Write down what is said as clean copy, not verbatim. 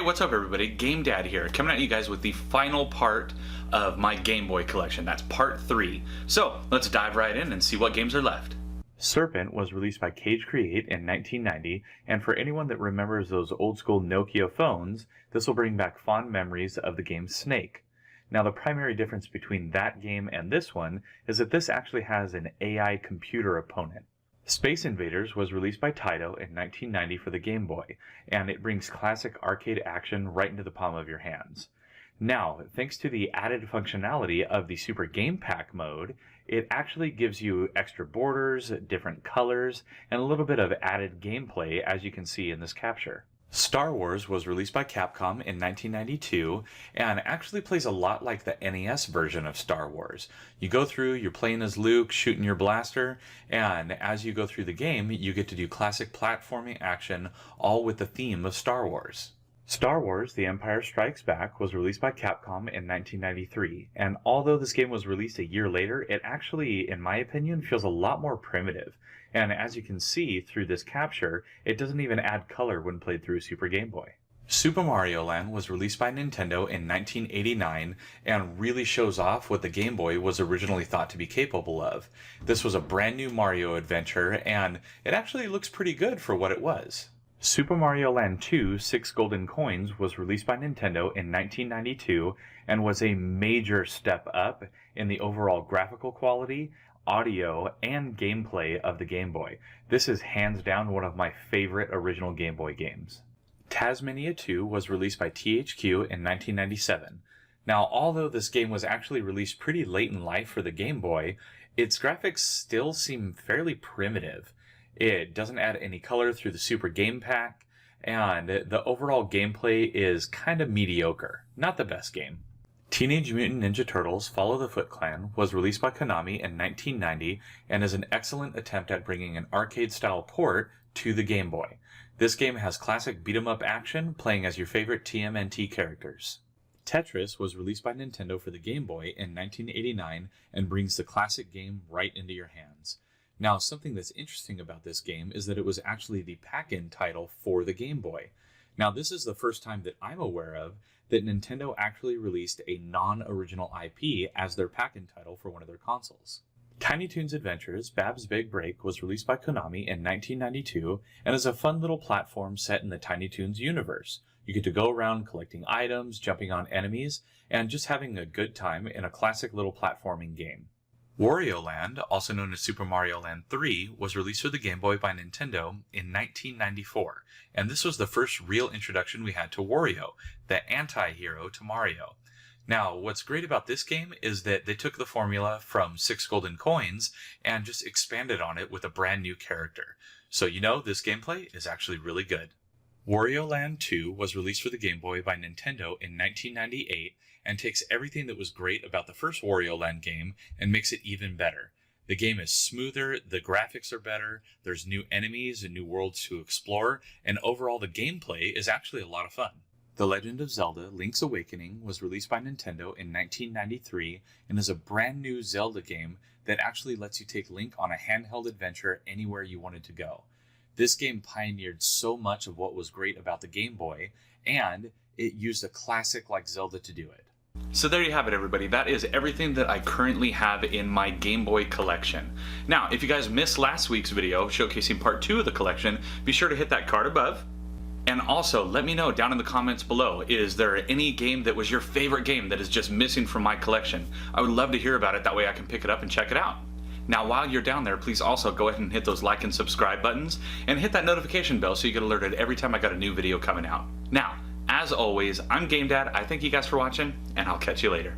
Hey, what's up everybody? GameDad here, coming at you guys with the final part of my Game Boy collection. That's part 3. So, let's dive right in and see what games are left. Serpent was released by Cage Create in 1990, and for anyone that remembers those old school Nokia phones, this will bring back fond memories of the game Snake. Now, the primary difference between that game and this one is that this actually has an AI computer opponent. Space Invaders was released by Taito in 1990 for the Game Boy, and it brings classic arcade action right into the palm of your hands. Now, thanks to the added functionality of the Super Game Pack mode, it actually gives you extra borders, different colors, and a little bit of added gameplay, as you can see in this capture. Star Wars was released by Capcom in 1992 and actually plays a lot like the NES version of Star Wars. You go through, you're playing as Luke, shooting your blaster, and as you go through the game, you get to do classic platforming action, all with the theme of Star Wars. Star Wars: The Empire Strikes Back was released by Capcom in 1993, and although this game was released a year later, it actually, in my opinion, feels a lot more primitive. And as you can see through this capture, it doesn't even add color when played through Super Game Boy. Super Mario Land was released by Nintendo in 1989 and really shows off what the Game Boy was originally thought to be capable of. This was a brand new Mario adventure, and it actually looks pretty good for what it was. Super Mario Land 2: 6 Golden Coins was released by Nintendo in 1992 and was a major step up in the overall graphical quality, audio, and gameplay of the Game Boy. This is hands down one of my favorite original Game Boy games. Tazmania II was released by THQ in 1997. Now, although this game was actually released pretty late in life for the Game Boy, its graphics still seem fairly primitive. It doesn't add any color through the Super Game Pack, and the overall gameplay is kind of mediocre. Not the best game. Teenage Mutant Ninja Turtles: Follow the Foot Clan was released by Konami in 1990 and is an excellent attempt at bringing an arcade-style port to the Game Boy. This game has classic beat-em-up action, playing as your favorite TMNT characters. Tetris was released by Nintendo for the Game Boy in 1989 and brings the classic game right into your hands. Now, something that's interesting about this game is that it was actually the pack-in title for the Game Boy. Now, this is the first time that I'm aware of that Nintendo actually released a non-original IP as their pack-in title for one of their consoles. Tiny Toons Adventures: Bab's Big Break was released by Konami in 1992 and is a fun little platform set in the Tiny Toons universe. You get to go around collecting items, jumping on enemies, and just having a good time in a classic little platforming game. Wario Land, also known as Super Mario Land 3, was released for the Game Boy by Nintendo in 1994, and this was the first real introduction we had to Wario, the anti-hero to Mario. Now, what's great about this game is that they took the formula from 6 Golden Coins and just expanded on it with a brand new character. So this gameplay is actually really good. Wario Land 2 was released for the Game Boy by Nintendo in 1998 and takes everything that was great about the first Wario Land game and makes it even better. The game is smoother, the graphics are better, there's new enemies and new worlds to explore, and overall the gameplay is actually a lot of fun. The Legend of Zelda: Link's Awakening was released by Nintendo in 1993 and is a brand new Zelda game that actually lets you take Link on a handheld adventure anywhere you wanted to go. This game pioneered so much of what was great about the Game Boy, and it used a classic like Zelda to do it. So there you have it, everybody. That is everything that I currently have in my Game Boy collection. Now, if you guys missed last week's video showcasing part 2 of the collection, be sure to hit that card above. And also, let me know down in the comments below, is there any game that was your favorite game that is just missing from my collection? I would love to hear about it, that way I can pick it up and check it out. Now, while you're down there, please also go ahead and hit those like and subscribe buttons, and hit that notification bell so you get alerted every time I got a new video coming out. Now, as always, I'm GameDad. I thank you guys for watching, and I'll catch you later.